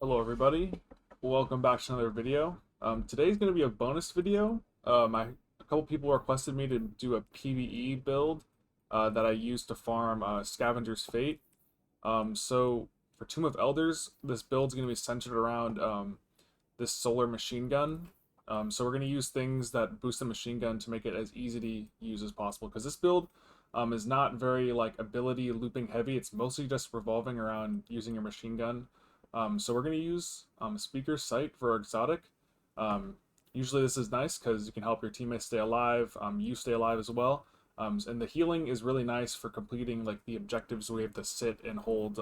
Hello everybody, welcome back to another video. Today's going to be a bonus video. A couple people requested me to do a PvE build that I used to farm Scavenger's Fate. So for Tomb of Elders, this build's going to be centered around this solar machine gun. So we're going to use things that boost the machine gun to make it as easy to use as possible, because this build is not very like ability looping heavy. It's mostly just revolving around using your machine gun. So we're going to use Speaker's Sight for exotic. Usually this is nice because you can help your teammates stay alive, you stay alive as well. And the healing is really nice for completing like the objectives where we have to sit and hold,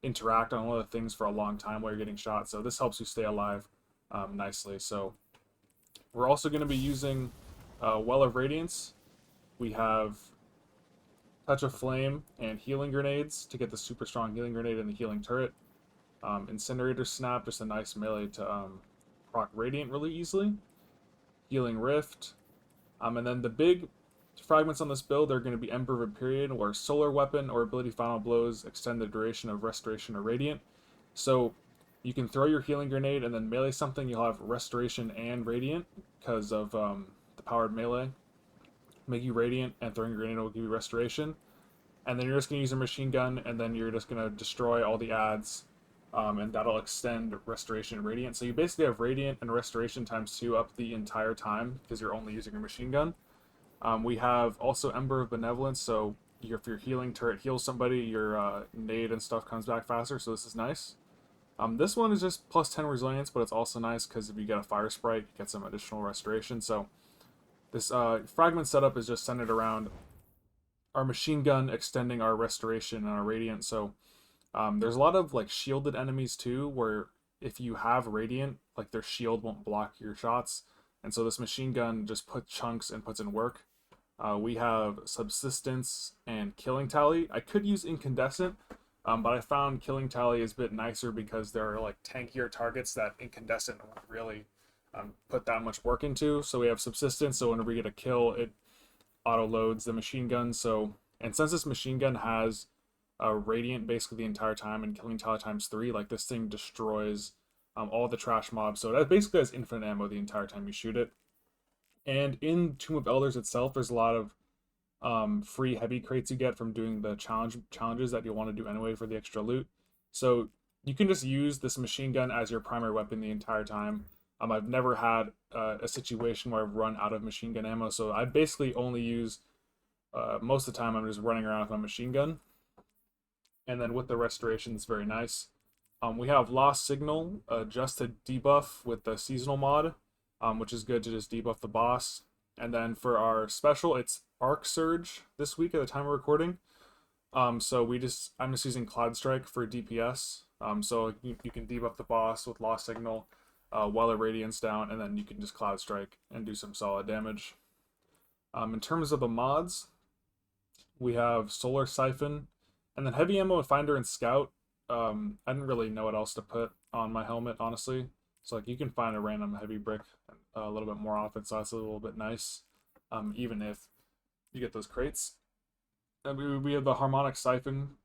interact on one of the things for a long time while you're getting shot. So this helps you stay alive nicely. So we're also going to be using Well of Radiance. We have Touch of Flame and Healing Grenades to get the super strong Healing Grenade and the Healing Turret. Incinerator Snap, just a nice melee to proc Radiant really easily. Healing Rift. And then the big fragments on this build are going to be Ember of Empyrean, where Solar Weapon or Ability Final Blows extend the duration of Restoration or Radiant. So you can throw your Healing Grenade and then melee something, you'll have Restoration and Radiant because of the powered melee. Make you Radiant, and throwing your grenade will give you Restoration. And then you're just going to use a machine gun, and then you're just going to destroy all the adds. And that'll extend Restoration and Radiant. So you basically have Radiant and Restoration times 2 up the entire time because you're only using your machine gun. We have also Ember of Benevolence, so if your healing turret heals somebody, your nade and stuff comes back faster, so this is nice. This one is just plus 10 resilience, but it's also nice because if you get a fire sprite, you get some additional restoration. So this fragment setup is just centered around our machine gun extending our restoration and our radiant. So there's a lot of like shielded enemies too, where if you have radiant, like their shield won't block your shots, and so this machine gun just puts chunks and puts in work. We have subsistence and killing tally. I could use incandescent, but I found killing tally is a bit nicer because there are like tankier targets that incandescent won't really put that much work into. So we have subsistence, so whenever we get a kill, it auto loads the machine gun. So, and since this machine gun has radiant basically the entire time and killing tally times 3, like this thing destroys all the trash mobs. So that basically has infinite ammo the entire time you shoot it. And in Tomb of Elders itself, there's a lot of free heavy crates you get from doing the challenges that you want to do anyway for the extra loot. So you can just use this machine gun as your primary weapon the entire time. I've never had a situation where I've run out of machine gun ammo, so I basically only use, most of the time I'm just running around with my machine gun. And then with the restoration, it's very nice. We have Lost Signal just to debuff with the seasonal mod, which is good to just debuff the boss. And then for our special, it's Arc Surge this week at the time of recording. So I'm just using Cloud Strike for DPS. So you can debuff the boss with Lost Signal while the Radiant's down, and then you can just Cloud Strike and do some solid damage. In terms of the mods, we have Solar Siphon, and then Heavy Ammo, Finder, and Scout. I didn't really know what else to put on my helmet, honestly. So like you can find a random heavy brick a little bit more often, so that's a little bit nice, even if you get those crates. And we have the Harmonic Siphon,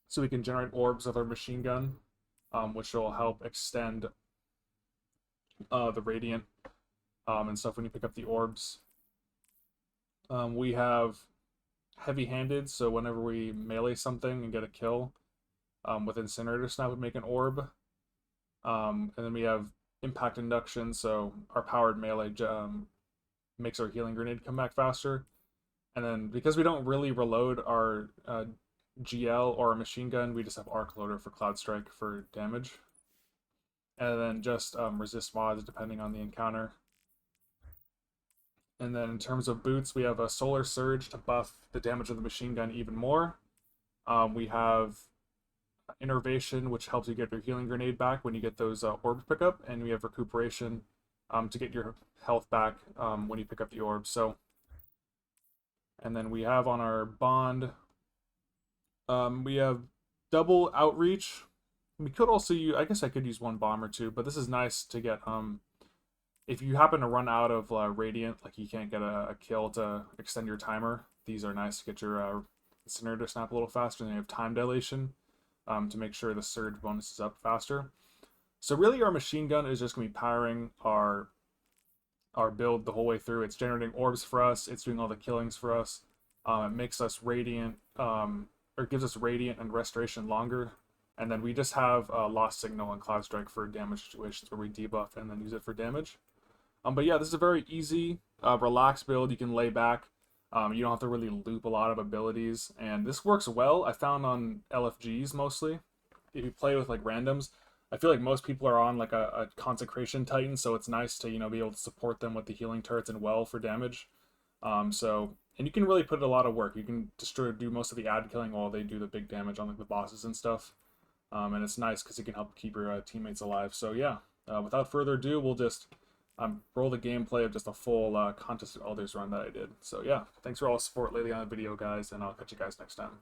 so we can generate orbs with our machine gun, which will help extend the radiant and stuff when you pick up the orbs. We have Heavy-Handed, so whenever we melee something and get a kill, with Incinerator Snap would make an orb. And then we have Impact Induction, so our powered melee makes our healing grenade come back faster. And then because we don't really reload our GL or our machine gun, we just have Arc Loader for Cloud Strike for damage. And then just resist mods depending on the encounter. And then in terms of boots, we have a Solar Surge to buff the damage of the machine gun even more. We have Innervation, which helps you get your healing grenade back when you get those orbs pickup, and we have Recuperation to get your health back when you pick up the orbs. So, and then we have on our bond, we have double outreach. We could also use, I guess I could use one bomb or two, but this is nice to get, if you happen to run out of radiant, like you can't get a kill to extend your timer, these are nice to get your Incinerator Snap a little faster, and you have time dilation. to make sure the surge bonus is up faster. So really our machine gun is just going to be powering our build the whole way through. It's generating orbs for us. It's doing all the killings for us. It makes us radiant, or gives us radiant and restoration longer. And then we just have Lost Signal and Cloud Strike for damage situations where we debuff and then use it for damage. But yeah, this is a very easy, relaxed build. You can lay back. You don't have to really loop a lot of abilities. And this works well, I found, on LFGs mostly. If you play with like randoms, I feel like most people are on like a Consecration Titan, so it's nice to, be able to support them with the healing turrets and well for damage. And you can really put in a lot of work. You can do most of the ad killing while they do the big damage on like the bosses and stuff. And it's nice because it can help keep your teammates alive. So yeah, without further ado, we'll just roll the gameplay of just a full Contest of Elders run that I did. So yeah, thanks for all the support lately on the video, guys, and I'll catch you guys next time.